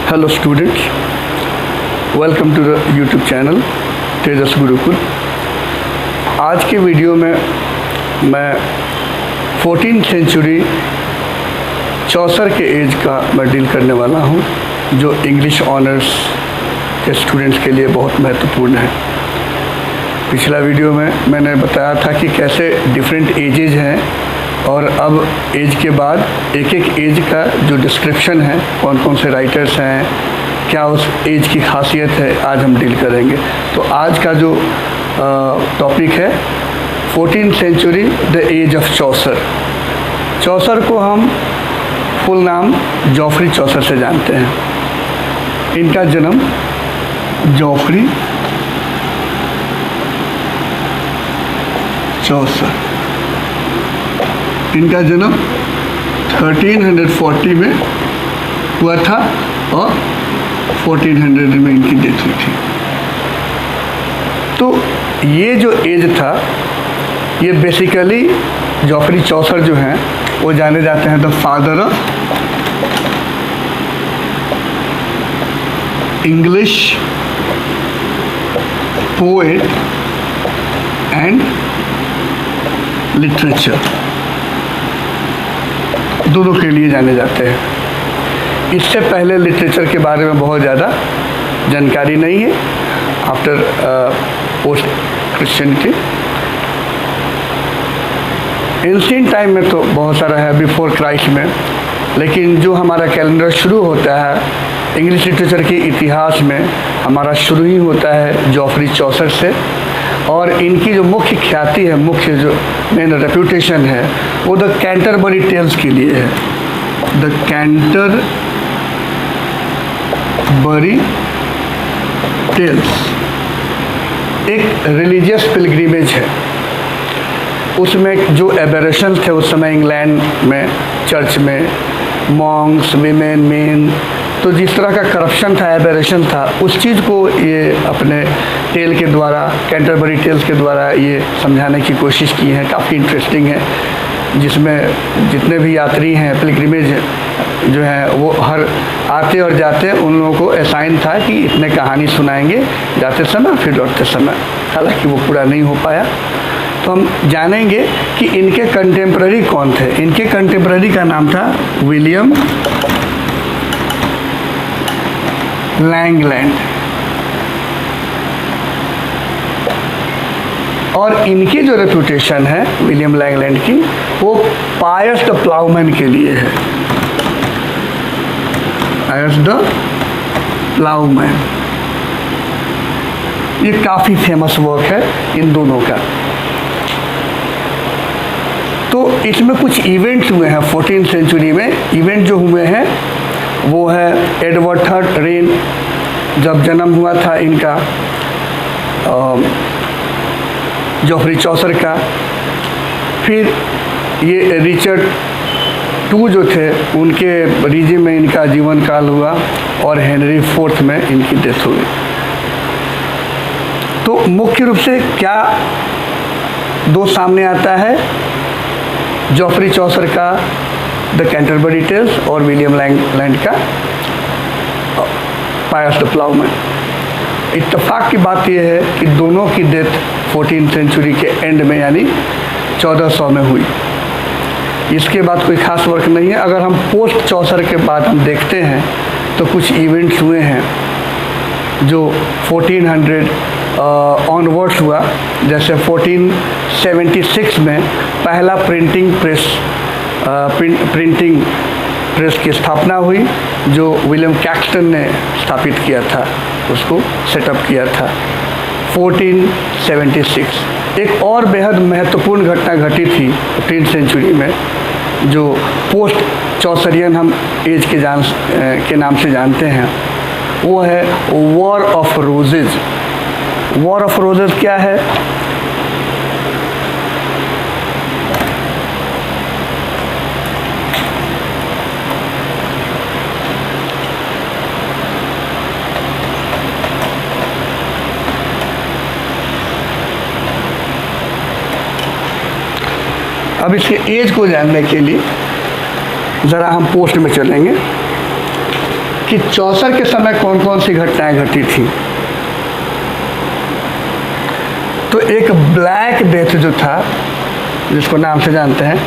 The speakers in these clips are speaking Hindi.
Hello students, welcome to the YouTube channel तेजस गुरुकुल। आज के वीडियो में मैं 14th सेंचुरी चौसर के एज का मैं डील करने वाला हूँ, जो इंग्लिश ऑनर्स के स्टूडेंट्स के लिए बहुत महत्वपूर्ण है। पिछला वीडियो में मैंने बताया था कि कैसे डिफरेंट एजेज हैं और अब एज के बाद एक एक एज का जो डिस्क्रिप्शन है, कौन कौन से राइटर्स हैं, क्या उस एज की खासियत है, आज हम डील करेंगे। तो आज का जो टॉपिक है 14th century the age of Chaucer. Chaucer को हम फुल नाम जॉफ्री चौसर से जानते हैं। इनका जन्म जॉफ्री चौसर, इनका जन्म 1340 में हुआ था और 1400 में इनकी डेथ हुई थी। तो ये जो एज था, ये बेसिकली जॉफ्री चौसर जो हैं वो जाने जाते हैं the father of English poet and literature, दोनों के लिए जाने जाते हैं। इससे पहले लिटरेचर के बारे में बहुत ज़्यादा जानकारी नहीं है। After post Christianity, ancient time में तो बहुत सारा है, बिफोर क्राइस्ट में, लेकिन जो हमारा कैलेंडर शुरू होता है इंग्लिश लिटरेचर के इतिहास में, हमारा शुरू ही होता है जॉफ्री चौसर से। और इनकी जो मुख्य ख्याति है, मुख्य जो मेन रेप्यूटेशन है, वो द कैंटरबरी टेल्स के लिए है। द कैंटरबरी टेल्स एक रिलीजियस पिलग्रिमेज है। उसमें जो एबरेशंस थे उस समय इंग्लैंड में, चर्च में, मॉन्क्स, विमेन, मेन, तो जिस तरह का करप्शन था, एबरेशन था, उस चीज़ को ये अपने टेल के द्वारा, कैंटरबरी टेल्स के द्वारा ये समझाने की कोशिश की है। काफ़ी इंटरेस्टिंग है, जिसमें जितने भी यात्री हैं, पिलग्रिमेज जो है, वो हर आते और जाते उन लोगों को असाइन था कि इतने कहानी सुनाएंगे जाते समय फिर लौटते समय। हालांकि वो पूरा नहीं हो पाया। तो हम जानेंगे कि इनके कंटेम्प्ररी कौन थे। इनके कंटेम्प्ररी का नाम था विलियम लैंगलैंड, और इनकी जो रेपुटेशन है विलियम लैंगलैंड की, वो पायस द प्लाउमैन के लिए है। पायस द प्लाउमैन, ये काफ़ी फेमस वर्क है इन दोनों का। तो इसमें कुछ इवेंट्स हुए हैं 14th सेंचुरी में। इवेंट जो हुए हैं वो है एडवर्ड थर्ड रेन, जब जन्म हुआ था इनका जॉफ्री चौसर का। फिर ये रिचर्ड टू जो थे, उनके रीजन में इनका जीवन काल हुआ, और हेनरी फोर्थ में इनकी डेथ हुई। तो मुख्य रूप से क्या दो सामने आता है, जॉफ्री चौसर का द कैंटरबरी टेल्स और विलियम लैंगलैंड का पायस द प्लाउमैन। इत्तेफाक की बात यह है कि दोनों की डेथ 14th सेंचुरी के एंड में, यानी 1400 में हुई। इसके बाद कोई खास वर्क नहीं है। अगर हम पोस्ट चौसर के बाद हम देखते हैं तो कुछ इवेंट्स हुए हैं जो 1400 ऑनवर्ड्स हुआ। जैसे 1476 में पहला प्रिंटिंग प्रेस की स्थापना हुई, जो विलियम कैक्सटन ने स्थापित किया था, उसको सेटअप किया था 1476। एक और बेहद महत्वपूर्ण घटना घटी थी 14th सेंचुरी में, जो पोस्ट चौसरियन हम एज के नाम से जानते हैं, वो है war of roses. War of roses क्या है? अब इसके एज को जानने के लिए ज़रा हम पोस्ट में चलेंगे। कि चौसर के समय कौन कौन सी घटनाएं घटी थी। तो एक ब्लैक डेथ जो था, जिसको नाम से जानते हैं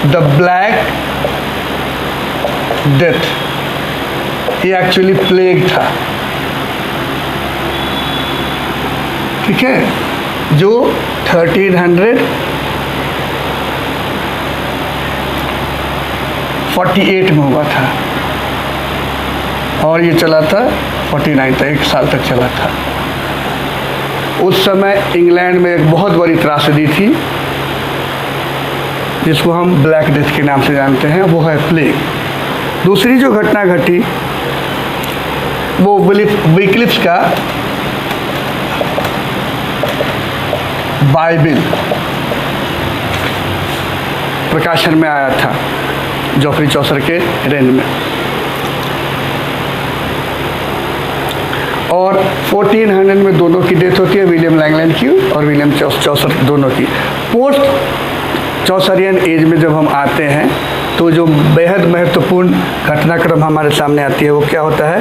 द ब्लैक डेथ, ये एक्चुअली प्लेग था, ठीक है, जो 1348 में हुआ था और ये चला था 49 तक, 1 साल तक चला था। उस समय इंग्लैंड में एक बहुत बड़ी त्रासदी थी जिसको हम ब्लैक डेथ के नाम से जानते हैं, वो है प्लेग। दूसरी जो घटना घटी वो विक्लिफ का बाइबिल प्रकाशन में आया था, जोफ्री चौसर के रेन में, और 1400 में दोनों की डेथ होती है, विलियम लैंगलैंड की और विलियम चौसर दोनों की। पोस्ट चौसरियन एज में जब हम आते हैं तो जो बेहद महत्वपूर्ण घटनाक्रम हमारे सामने आती है वो क्या होता है,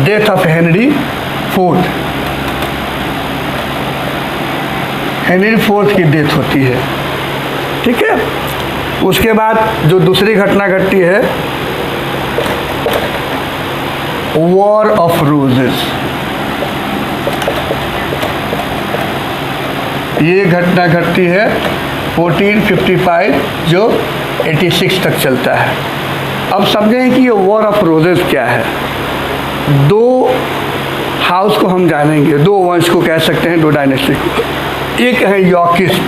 death of Henry fourth. Henry fourth की डेथ होती है, ठीक है। उसके बाद जो दूसरी घटना घटती है, वॉर ऑफ रोजेस। ये घटना घटती है 1455 जो 86 तक चलता है। अब समझें कि ये वॉर ऑफ रोजेस क्या है। दो हाउस को हम जानेंगे, दो वंश को कह सकते हैं, दो डायनेस्टी को। एक है यॉर्किस्ट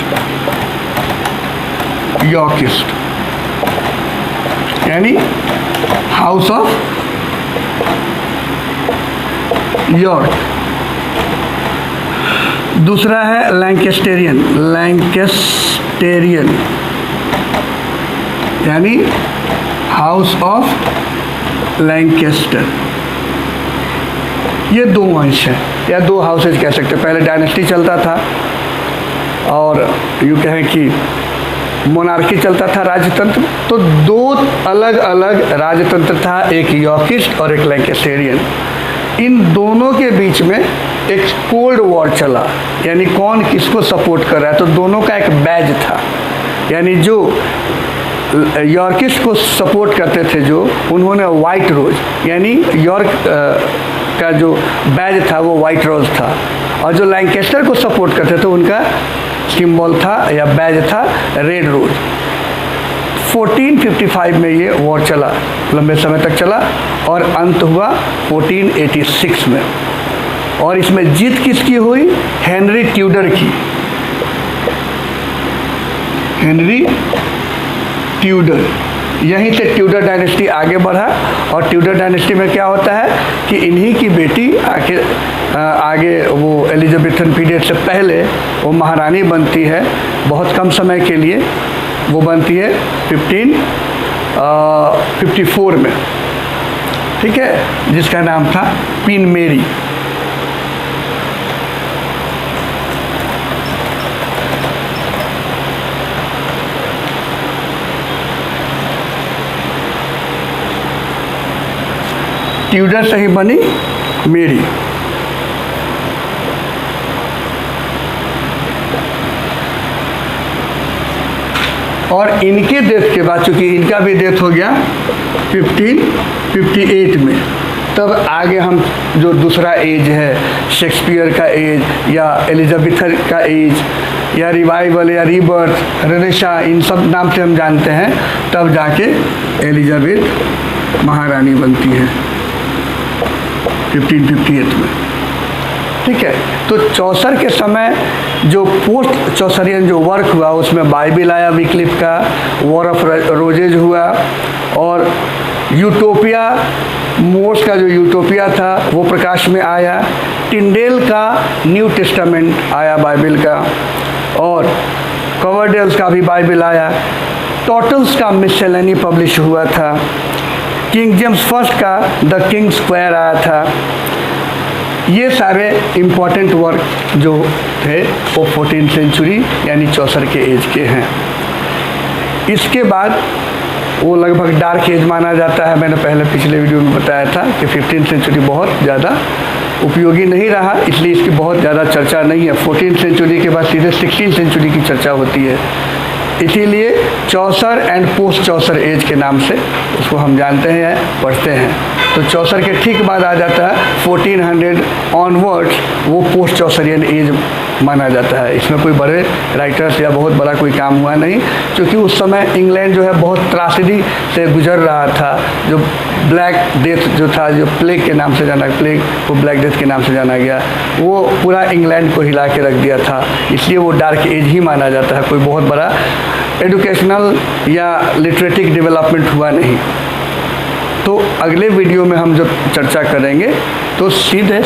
यानी हाउस ऑफ यॉर्क। दूसरा है लैंकेस्टेरियन यानी हाउस ऑफ लैंकेस्टर। ये दो वंश है या दो हाउसेज कह सकते हैं। पहले डायनेस्टी चलता था और यूँ कहें कि मोनार्की चलता था, राजतंत्र। तो दो अलग अलग राजतंत्र था, एक यॉर्किस्ट और एक लैंकेस्टेरियन। इन दोनों के बीच में एक कोल्ड वॉर चला, यानी कौन किसको सपोर्ट कर रहा है। तो दोनों का एक बैज था, यानी जो यॉर्किस्ट को सपोर्ट करते थे जो, उन्होंने वाइट रोज यानी यॉर्क का जो बैज था वो वाइट रोज था, और जो लैंकेस्टर को सपोर्ट करते थे उनका सिंबल था या बैज था रेड रोज। 1455 में ये वॉर चला, लंबे समय तक चला और अंत हुआ 1486 में। और इसमें जीत किसकी हुई? हेनरी ट्यूडर की। हेनरी ट्यूडर, यहीं से ट्यूडर डायनेस्टी आगे बढ़ा। और ट्यूडर डायनेस्टी में क्या होता है कि इन्हीं की बेटी आगे वो एलिजाबेथन पीरियड से पहले वो महारानी बनती है, बहुत कम समय के लिए वो बनती है 1554 में, ठीक है, जिसका नाम था क्वीन मेरी। ट्यूडर से ही बनी मेरी। और इनके डेथ के बाद, चूंकि इनका भी डेथ हो गया 1558 में, तब आगे हम जो दूसरा एज है, शेक्सपियर का एज या एलिजाबेथ का एज या रिवाइवल या रीबर्थ, रेनेसां, इन सब नाम से हम जानते हैं, तब जाके एलिजाबेथ महारानी बनती है 1558 में, ठीक है। तो चौसर के समय जो पोस्ट चौसरियन जो वर्क हुआ उसमें बाइबिल आया विक्लिफ का, वॉर ऑफ रोजेज हुआ, और यूटोपिया, मोर्स का जो यूटोपिया था वो प्रकाश में आया। टिंडेल का न्यू टेस्टामेंट आया बाइबिल का, और कवरडेल्स का भी बाइबिल आया। टोटल्स का मिससेलेनी पब्लिश हुआ था। किंग जेम्स फर्स्ट का द किंग स्क्वायर आया था। ये सारे इम्पोर्टेंट वर्क जो थे वो 14th सेंचुरी यानी चौसर के एज के हैं। इसके बाद वो लगभग डार्क एज माना जाता है। मैंने पहले पिछले वीडियो में बताया था कि 15th सेंचुरी बहुत ज़्यादा उपयोगी नहीं रहा, इसलिए इसकी बहुत ज़्यादा चर्चा नहीं है। 14th सेंचुरी के बाद सीधे 16th सेंचुरी की चर्चा होती है, इसीलिए चौसर एंड पोस्ट चौसर एज के नाम से उसको हम जानते हैं, पढ़ते हैं। तो चौसर के ठीक बाद आ जाता है 1400 ऑनवर्ड्स, वो पोस्ट चौसरियन एज माना जाता है। इसमें कोई बड़े राइटर्स या बहुत बड़ा कोई काम हुआ नहीं, क्योंकि उस समय इंग्लैंड जो है बहुत त्रासदी से गुजर रहा था। जो ब्लैक डेथ जो था, जो प्लेग के नाम से जाना, प्लेग को ब्लैक डेथ के नाम से जाना गया, वो पूरा इंग्लैंड को हिला के रख दिया था, इसलिए वो डार्क एज ही माना जाता है। कोई बहुत बड़ा एजुकेशनल या लिटरेटिक डेवलपमेंट हुआ नहीं। तो अगले वीडियो में हम जब चर्चा करेंगे तो सीधे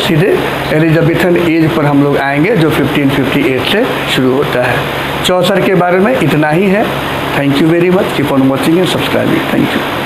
एलिजाबेथन एज पर हम लोग आएंगे, जो 1558 से शुरू होता है। चौसर के बारे में इतना ही है। Thank you very much. Keep on watching and subscribing. Thank you.